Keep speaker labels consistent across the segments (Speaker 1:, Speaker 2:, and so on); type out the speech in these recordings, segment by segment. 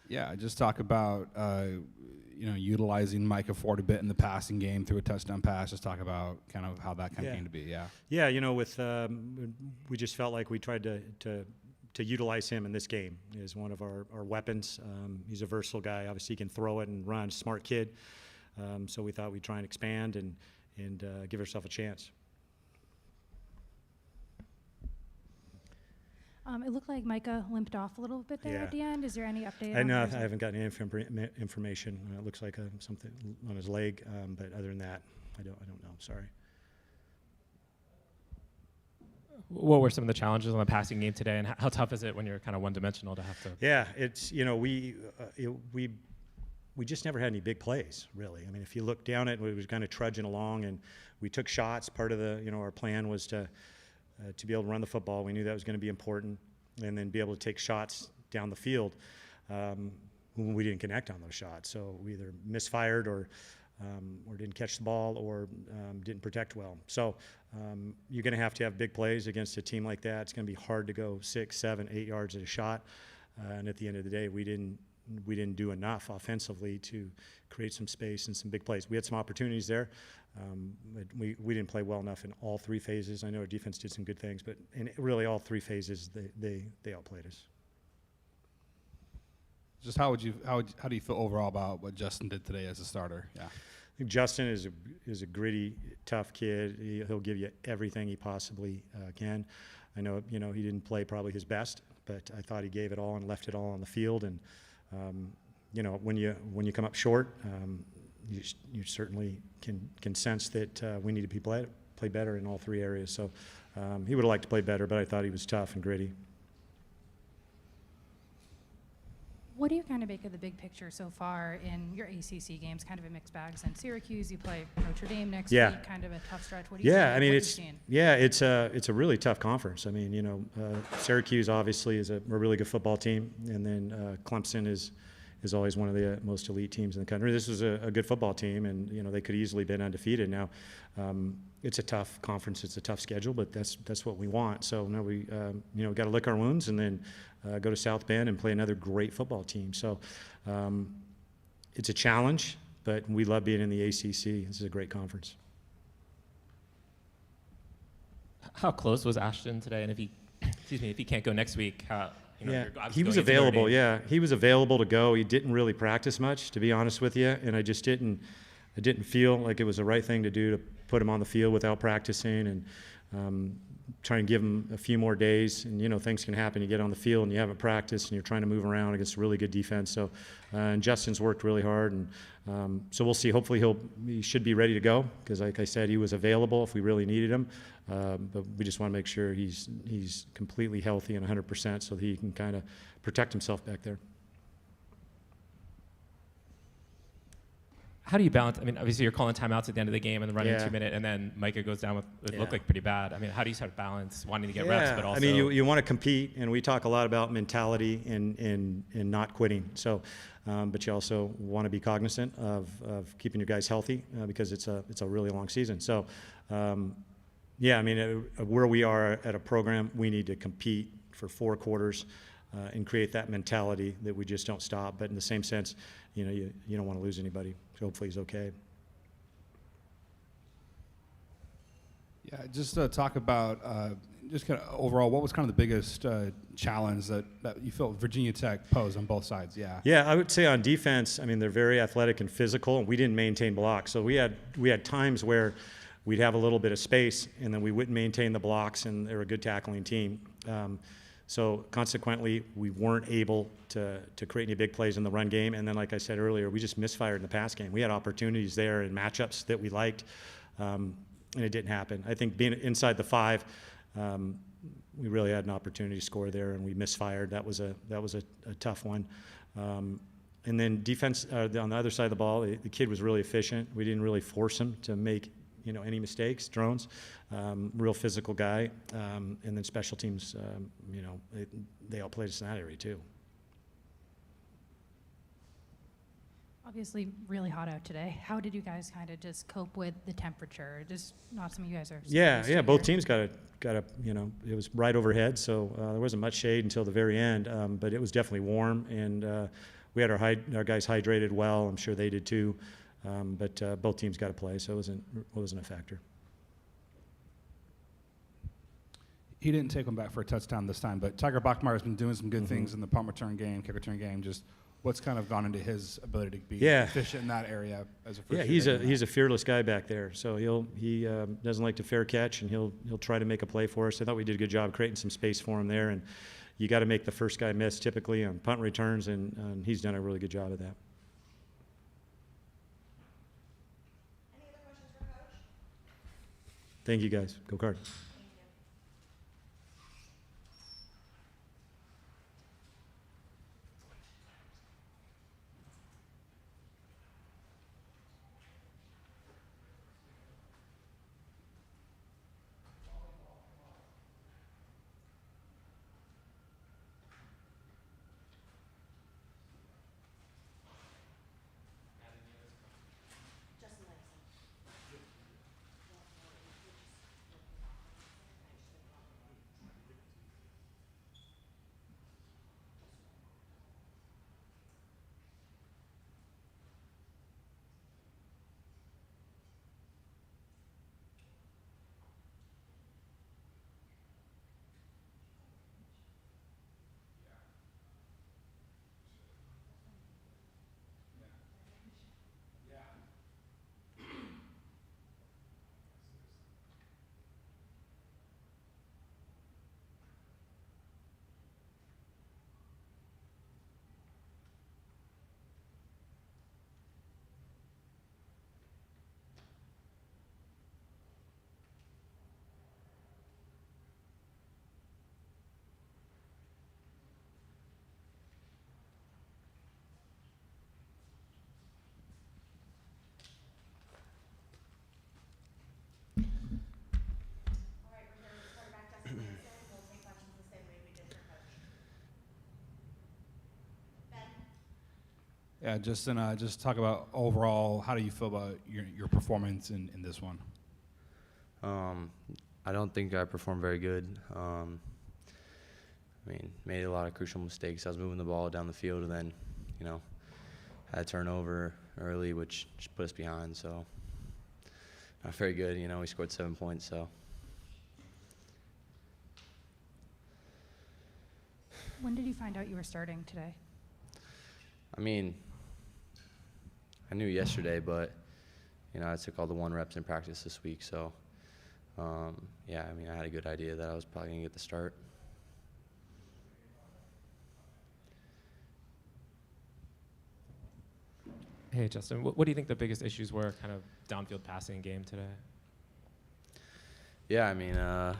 Speaker 1: Yeah, just talk about utilizing Micah Ford a bit in the passing game through a touchdown pass. Just talk about kind of how that kind of came to be. Yeah.
Speaker 2: Yeah, with we just felt like we tried to utilize him in this game as one of our weapons. He's a versatile guy. Obviously, he can throw it and run. Smart kid. So we thought we'd try and expand and give ourselves a chance.
Speaker 3: It looked like Micah limped off a little bit there at the end. Is there any update?
Speaker 2: I haven't gotten any information. It looks like something on his leg, but other than that, I don't know. Sorry.
Speaker 4: What were some of the challenges on the passing game today, and how tough is it when you're kind of one-dimensional to have to?
Speaker 2: Yeah, it's we just never had any big plays, really. I mean, if you look down at it, we was kind of trudging along, and we took shots. Part of the our plan was to be able to run the football. We knew that was going to be important, and then be able to take shots down the field. We didn't connect on those shots, so we either misfired or didn't catch the ball or didn't protect well. So you're going to have big plays against a team like that. It's going to be hard to go 6, 7, 8 yards at a shot. And at the end of the day, we didn't do enough offensively to create some space and some big plays. We had some opportunities there. But we didn't play well enough in all three phases. I know our defense did some good things, but in really all three phases, they outplayed us.
Speaker 1: Just how do you feel overall about what Justin did today as a starter? Yeah,
Speaker 2: I think Justin is a gritty, tough kid. He'll give you everything he possibly can. I know he didn't play probably his best, but I thought he gave it all and left it all on the field. And when you come up short, you certainly can sense that we need to play better in all three areas. So he would have liked to play better, but I thought he was tough and gritty.
Speaker 3: What do you kind of make of the big picture so far in your ACC games? Kind of a mixed bag. And Syracuse, you play Notre Dame next week, kind of a tough stretch. What do you see?
Speaker 2: It's a really tough conference. I mean, Syracuse obviously is a really good football team, and then Clemson is always one of the most elite teams in the country. This was a good football team, and they could easily been undefeated. Now, it's a tough conference. It's a tough schedule, but that's what we want. So now we got to lick our wounds and then go to South Bend and play another great football team. So it's a challenge, but we love being in the ACC. This is a great conference.
Speaker 4: How close was Ashton today? And if he can't go next week,
Speaker 2: he was available. Yeah, he was available to go. He didn't really practice much, to be honest with you, and I just didn't feel like it was the right thing to do to put him on the field without practicing and try and give him a few more days. And things can happen. You get on the field and you haven't practiced and you're trying to move around against a really good defense. So and Justin's worked really hard, and so we'll see. Hopefully he should be ready to go because, like I said, he was available if we really needed him. But we just want to make sure he's completely healthy and 100% so that he can kind of protect himself back there.
Speaker 4: How do you balance? I mean, obviously you're calling timeouts at the end of the game and then running 2 minutes, and then Micah goes down with it looked like pretty bad. I mean, how do you sort of balance wanting to get reps, but also?
Speaker 2: I mean, you want to compete, and we talk a lot about mentality and not quitting. So, but you also want to be cognizant of keeping your guys healthy because it's a really long season. So, I mean, where we are at a program, we need to compete for 4 quarters and create that mentality that we just don't stop. But in the same sense, you don't want to lose anybody. So hopefully he's okay.
Speaker 1: Yeah, just talk about just kind of overall, what was kind of the biggest challenge that you felt Virginia Tech posed on both sides?
Speaker 2: Yeah, I would say on defense, I mean, they're very athletic and physical, and we didn't maintain blocks. So we had times where we'd have a little bit of space, and then we wouldn't maintain the blocks, and they're a good tackling team. So consequently, we weren't able to create any big plays in the run game. And then, like I said earlier, we just misfired in the pass game. We had opportunities there in matchups that we liked, and it didn't happen. I think being inside the 5, we really had an opportunity to score there, and we misfired. That was a tough one. And then defense on the other side of the ball, the kid was really efficient. We didn't really force him to make any mistakes. Drones, real physical guy, and then special teams, they outplayed us in that area too.
Speaker 3: Obviously really hot out today. How did you guys kind of just cope with the temperature? Just not something you guys are
Speaker 2: both teams got a it was right overhead, so there wasn't much shade until the very end, but it was definitely warm, and we had our guys hydrated well. I'm sure they did too. But both teams got to play, so it wasn't a factor.
Speaker 1: He didn't take one back for a touchdown this time, but Tiger Bachmeier's been doing some good things in the punt return game, kick return game. Just what's kind of gone into his ability to be efficient in that area as a first
Speaker 2: year? He's a fearless guy back there. So he doesn't like to fair catch, and he'll try to make a play for us. I thought we did a good job creating some space for him there, and you got to make the first guy miss typically on punt returns, and he's done a really good job of that.
Speaker 5: Any other questions for Coach?
Speaker 2: Thank you, guys. Go Cards.
Speaker 1: Yeah, just talk about overall, how do you feel about your performance in this one?
Speaker 6: I don't think I performed very good. I mean, made a lot of crucial mistakes. I was moving the ball down the field, and then, had a turnover early, which just put us behind. So, not very good. We scored 7 points. So,
Speaker 3: When did you find out you were starting today?
Speaker 6: I mean, I knew yesterday, but I took all the 1 reps in practice this week. So, yeah, I mean, I had a good idea that I was probably gonna get the start.
Speaker 4: Hey, Justin, what do you think the biggest issues were kind of downfield passing game today?
Speaker 6: Yeah, I mean, I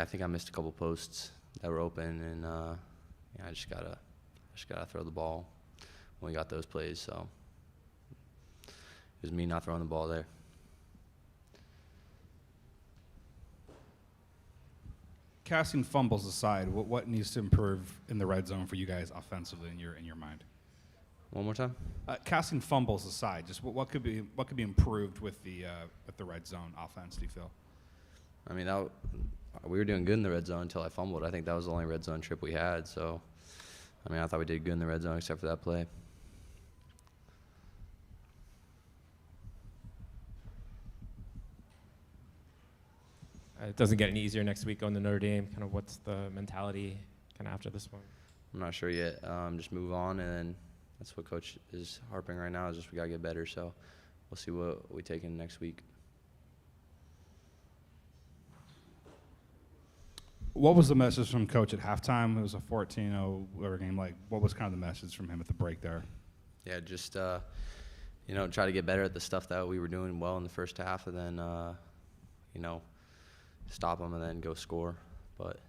Speaker 6: think I missed a couple posts that were open, and I just gotta throw the ball when we got those plays. So it was me not throwing the ball there.
Speaker 1: Casting fumbles aside, what needs to improve in the red zone for you guys offensively in your mind?
Speaker 6: One more time.
Speaker 1: Casting fumbles aside, just what could be improved with the red zone offense? Do you feel?
Speaker 6: I mean, we were doing good in the red zone until I fumbled. I think that was the only red zone trip we had. So, I mean, I thought we did good in the red zone except for that play.
Speaker 4: It doesn't get any easier next week going to Notre Dame. Kind of what's the mentality kind of after this one?
Speaker 6: I'm not sure yet. Just move on, and then that's what Coach is harping right now, is just we got to get better. So we'll see what we take in next week.
Speaker 1: What was the message from Coach at halftime? It was a 14-0 whatever game. What was kind of the message from him at the break there?
Speaker 6: Yeah, just try to get better at the stuff that we were doing well in the first half, and then stop them and then go score. But